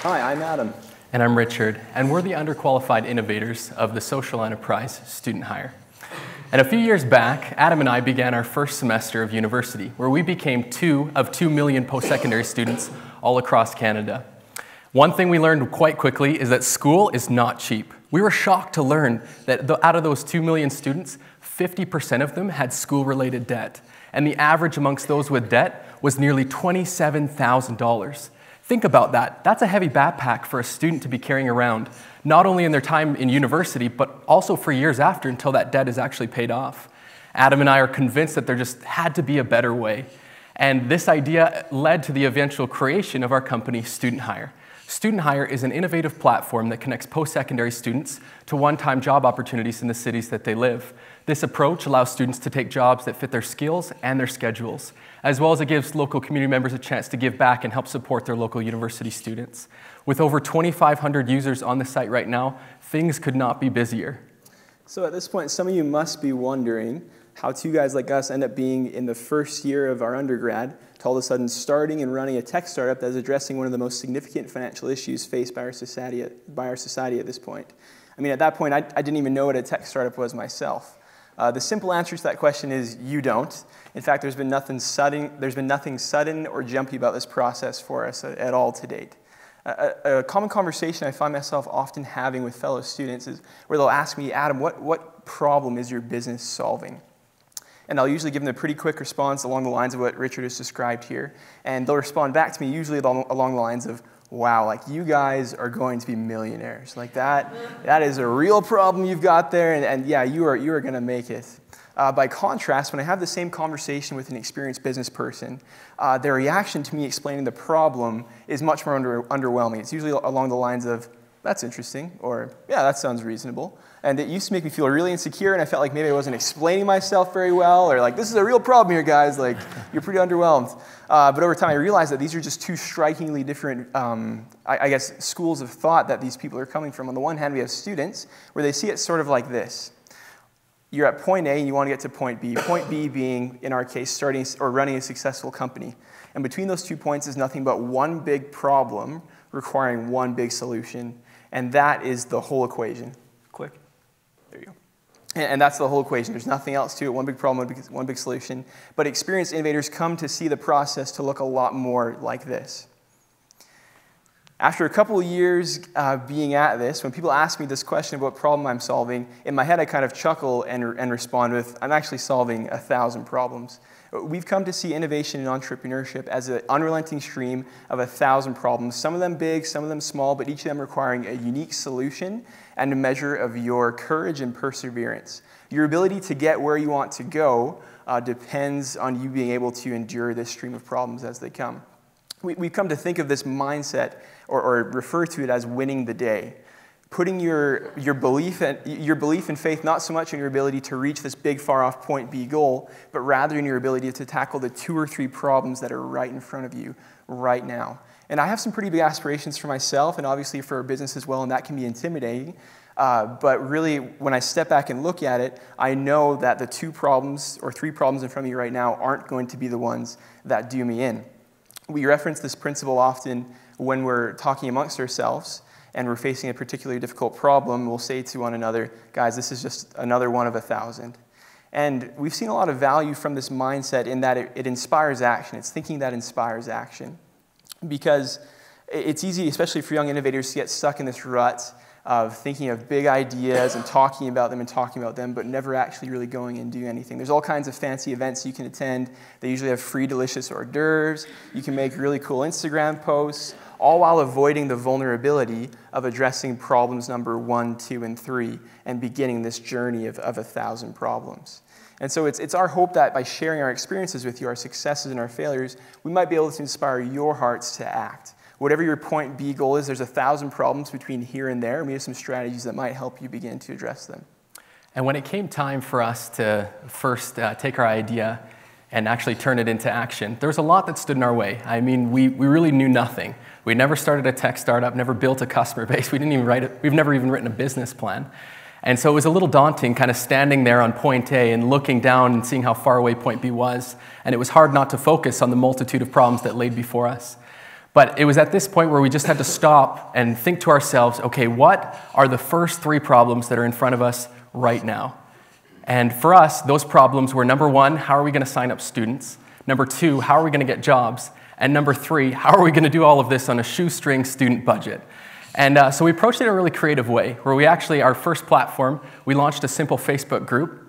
Hi, I'm Adam. And I'm Richard, and we're the underqualified innovators of the social enterprise StudentHire. And a few years back, Adam and I began our first semester of university, where we became 2 of 2 million post-secondary students all across Canada. One thing we learned quite quickly is that school is not cheap. We were shocked to learn that out of those 2 million students, 50% of them had school-related debt. And the average amongst those with debt was nearly $27,000. Think about that. That's a heavy backpack for a student to be carrying around, not only in their time in university, but also for years after until that debt is actually paid off. Adam and I are convinced that there just had to be a better way. And this idea led to the eventual creation of our company, StudentHire. StudentHire is an innovative platform that connects post-secondary students to one-time job opportunities in the cities that they live. This approach allows students to take jobs that fit their skills and their schedules, as well as it gives local community members a chance to give back and help support their local university students. With over 2,500 users on the site right now, things could not be busier. So at this point, some of you must be wondering how two guys like us end up being in the first year of our undergrad to all of a sudden starting and running a tech startup that is addressing one of the most significant financial issues faced by our society at this point. I mean, at that point, I didn't even know what a tech startup was myself. The simple answer to that question is you don't. In fact, there's been nothing sudden or jumpy about this process for us at all to date. A common conversation I find myself often having with fellow students is where they'll ask me, Adam, what problem is your business solving? And I'll usually give them a pretty quick response along the lines of what Richard has described here. And they'll respond back to me usually along the lines of, wow, like you guys are going to be millionaires. Like that is a real problem you've got there, and yeah, you are going to make it. By contrast, when I have the same conversation with an experienced business person, their reaction to me explaining the problem is much more underwhelming. It's usually along the lines of, that's interesting, or yeah, that sounds reasonable. And it used to make me feel really insecure, and I felt like maybe I wasn't explaining myself very well, or like, this is a real problem here, guys, like, you're pretty underwhelmed. But over time, I realized that these are just two strikingly different, I guess, schools of thought that these people are coming from. On the one hand, we have students, where they see it sort of like this. You're at point A, and you want to get to point B. Point B being, in our case, starting or running a successful company. And between those 2 points is nothing but one big problem requiring one big solution, and that is the whole equation. Click. There you go. And that's the whole equation. There's nothing else to it. One big problem, one big solution. But experienced innovators come to see the process to look a lot more like this. After a couple of years being at this, when people ask me this question about what problem I'm solving, in my head I kind of chuckle and respond with, I'm actually solving 1,000 problems. We've come to see innovation and entrepreneurship as an unrelenting stream of 1,000 problems, some of them big, some of them small, but each of them requiring a unique solution and a measure of your courage and perseverance. Your ability to get where you want to go depends on you being able to endure this stream of problems as they come. We've come to think of this mindset or refer to it as winning the day. Putting your belief and faith not so much in your ability to reach this big far-off point B goal, but rather in your ability to tackle the 2 or 3 problems that are right in front of you right now. And I have some pretty big aspirations for myself and obviously for our business as well, and that can be intimidating. But really, when I step back and look at it, I know that the 2 problems or 3 problems in front of me right now aren't going to be the ones that do me in. We reference this principle often when we're talking amongst ourselves and we're facing a particularly difficult problem. We'll say to one another, guys, this is just another one of 1,000. And we've seen a lot of value from this mindset in that it inspires action. It's thinking that inspires action. Because it's easy, especially for young innovators, to get stuck in this rut of thinking of big ideas and talking about them, but never actually really going and doing anything. There's all kinds of fancy events you can attend. They usually have free, delicious hors d'oeuvres. You can make really cool Instagram posts, all while avoiding the vulnerability of addressing problems number 1, 2, and 3 and beginning this journey of 1,000 problems. And so it's our hope that by sharing our experiences with you, our successes and our failures, we might be able to inspire your hearts to act. Whatever your point B goal is, there's 1,000 problems between here and there, and we have some strategies that might help you begin to address them. And when it came time for us to first take our idea and actually turn it into action, there was a lot that stood in our way. I mean, we really knew nothing. We never started a tech startup, never built a customer base. We've never even written a business plan. And so it was a little daunting kind of standing there on point A and looking down and seeing how far away point B was. And it was hard not to focus on the multitude of problems that laid before us. But it was at this point where we just had to stop and think to ourselves, okay, what are the first 3 problems that are in front of us right now? And for us, those problems were, number 1, how are we going to sign up students? Number 2, how are we going to get jobs? And number 3, how are we going to do all of this on a shoestring student budget? And so we approached it in a really creative way, where we actually, our first platform, we launched a simple Facebook group,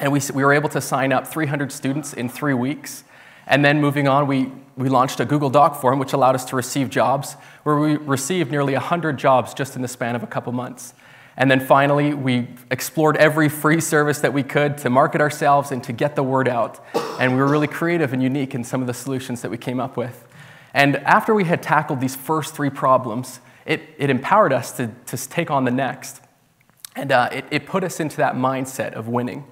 and we were able to sign up 300 students in 3 weeks. And then moving on, we launched a Google Doc form, which allowed us to receive jobs, where we received nearly 100 jobs just in the span of a couple months. And then finally, we explored every free service that we could to market ourselves and to get the word out. And we were really creative and unique in some of the solutions that we came up with. And after we had tackled these first 3 problems, it empowered us to take on the next. And it put us into that mindset of winning.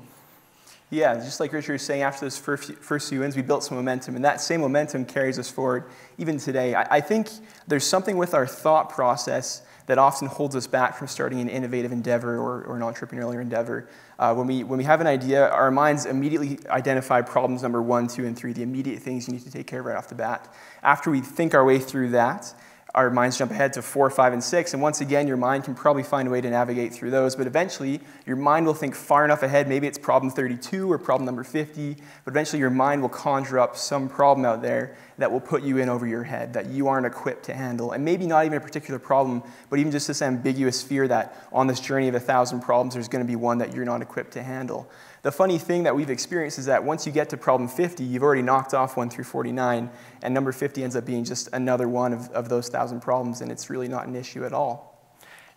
Yeah, just like Richard was saying, after those first few wins, we built some momentum, and that same momentum carries us forward even today. I think there's something with our thought process that often holds us back from starting an innovative endeavor or an entrepreneurial endeavor. When we have an idea, our minds immediately identify problems number 1, 2, and 3, the immediate things you need to take care of right off the bat. After we think our way through that, our minds jump ahead to 4, 5, and 6, and once again, your mind can probably find a way to navigate through those, but eventually, your mind will think far enough ahead, maybe it's problem 32 or problem number 50, but eventually your mind will conjure up some problem out there that will put you in over your head, that you aren't equipped to handle, and maybe not even a particular problem, but even just this ambiguous fear that on this journey of 1,000 problems, there's going to be one that you're not equipped to handle. The funny thing that we've experienced is that once you get to problem 50, you've already knocked off 1 through 49, and number 50 ends up being just another one of those 1,000 problems, and it's really not an issue at all.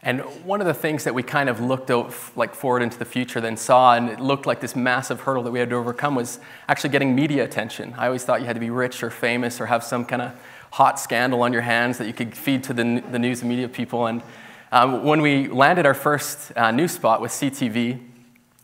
And one of the things that we kind of looked out, like forward into the future, then saw, and it looked like this massive hurdle that we had to overcome, was actually getting media attention. I always thought you had to be rich or famous or have some kind of hot scandal on your hands that you could feed to the news and media people. And when we landed our first news spot with CTV,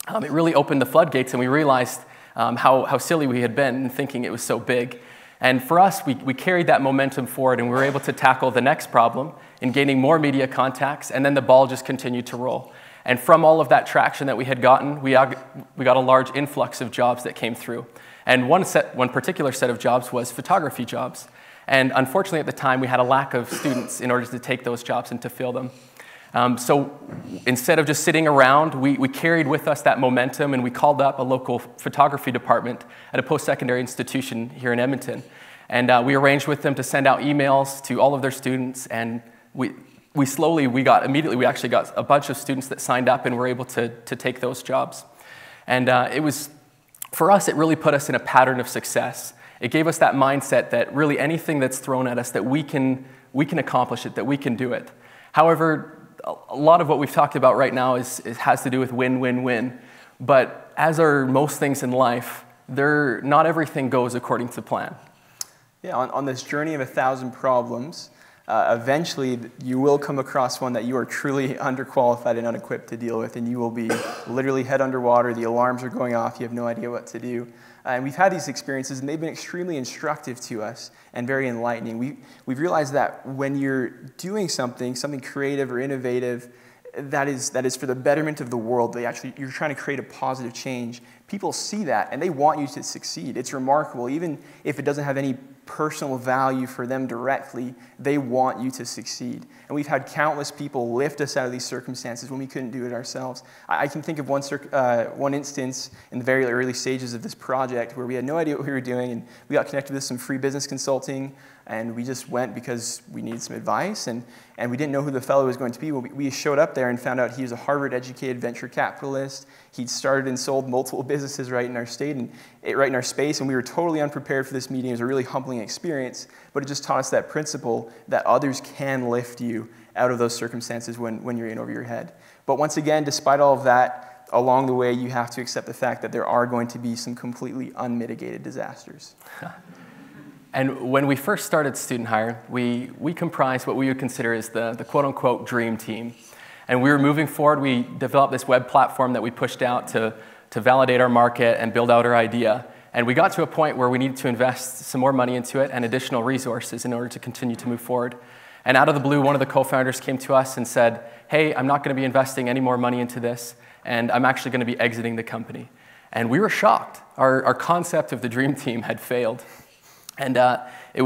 it really opened the floodgates, and we realized how silly we had been in thinking it was so big. And for us, we carried that momentum forward, and we were able to tackle the next problem in gaining more media contacts, and then the ball just continued to roll. And from all of that traction that we had gotten, we got a large influx of jobs that came through. And one particular set of jobs was photography jobs. And unfortunately, at the time, we had a lack of students in order to take those jobs and to fill them. So instead of just sitting around, we carried with us that momentum, and we called up a local photography department at a post-secondary institution here in Edmonton. And we arranged with them to send out emails to all of their students, and we actually got a bunch of students that signed up and were able to take those jobs. And for us, it really put us in a pattern of success. It gave us that mindset that really anything that's thrown at us, that we can accomplish it, that we can do it. However, a lot of what we've talked about right now has to do with win, win, win. But as are most things in life, not everything goes according to plan. Yeah, on this journey of 1,000 problems, eventually you will come across one that you are truly underqualified and unequipped to deal with, and you will be literally head underwater, the alarms are going off, you have no idea what to do. And we've had these experiences, and they've been extremely instructive to us and very enlightening. We've realized that when you're doing something creative or innovative, that is for the betterment of the world. You're trying to create a positive change. People see that, and they want you to succeed. It's remarkable. Even if it doesn't have any personal value for them directly, they want you to succeed. And we've had countless people lift us out of these circumstances when we couldn't do it ourselves. I can think of one instance in the very early stages of this project where we had no idea what we were doing, and we got connected with some free business consulting, and we just went because we needed some advice, and we didn't know who the fellow was going to be. Well, we showed up there and found out he was a Harvard-educated venture capitalist. He'd started and sold multiple businesses right in our state and right in our space, and we were totally unprepared for this meeting. It was a really humbling experience, but it just taught us that principle that others can lift you out of those circumstances when you're in over your head. But once again, despite all of that, along the way, you have to accept the fact that there are going to be some completely unmitigated disasters. And when we first started StudentHire, we comprised what we would consider as the quote-unquote dream team. And we were moving forward. We developed this web platform that we pushed out to validate our market and build out our idea. And we got to a point where we needed to invest some more money into it and additional resources in order to continue to move forward. And out of the blue, one of the co-founders came to us and said, hey, I'm not going to be investing any more money into this, and I'm actually going to be exiting the company. And we were shocked. Our concept of the dream team had failed. And we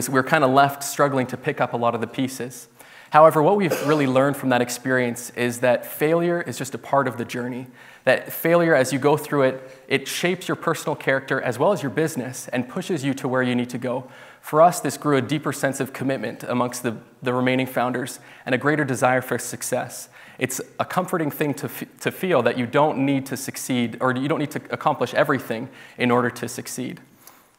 were kind of left struggling to pick up a lot of the pieces. However, what we've really learned from that experience is that failure is just a part of the journey. That failure, as you go through it, it shapes your personal character as well as your business and pushes you to where you need to go. For us, this grew a deeper sense of commitment amongst the remaining founders and a greater desire for success. It's a comforting thing to feel that you don't need to succeed, or you don't need to accomplish everything in order to succeed.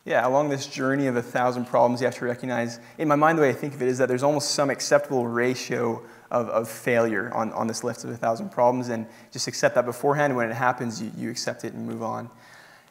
Yeah, along this journey of 1,000 problems, you have to recognize, in my mind, the way I think of it is that there's almost some acceptable ratio of failure on this list of 1,000 problems, and just accept that beforehand. When it happens, you accept it and move on.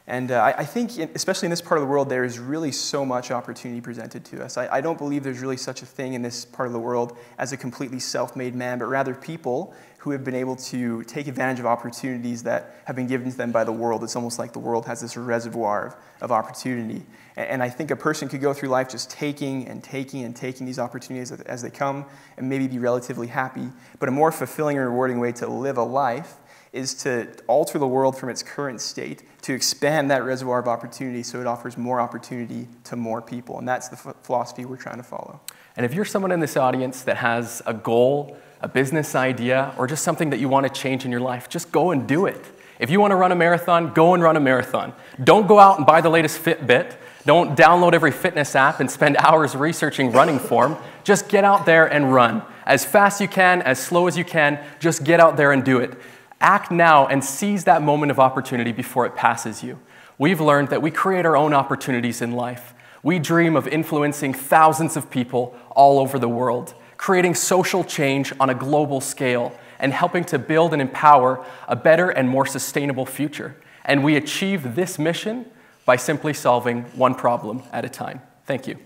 And I think, especially in this part of the world, there is really so much opportunity presented to us. I don't believe there's really such a thing in this part of the world as a completely self-made man, but rather people who have been able to take advantage of opportunities that have been given to them by the world. It's almost like the world has this reservoir of opportunity. And I think a person could go through life just taking and taking and taking these opportunities as they come and maybe be relatively happy. But a more fulfilling and rewarding way to live a life is to alter the world from its current state, to expand that reservoir of opportunity so it offers more opportunity to more people. And that's the philosophy we're trying to follow. And if you're someone in this audience that has a goal, a business idea, or just something that you want to change in your life, just go and do it. If you want to run a marathon, go and run a marathon. Don't go out and buy the latest Fitbit. Don't download every fitness app and spend hours researching running form. Just get out there and run. As fast as you can, as slow as you can, just get out there and do it. Act now and seize that moment of opportunity before it passes you. We've learned that we create our own opportunities in life. We dream of influencing thousands of people all over the world, creating social change on a global scale, and helping to build and empower a better and more sustainable future. And we achieve this mission by simply solving one problem at a time. Thank you.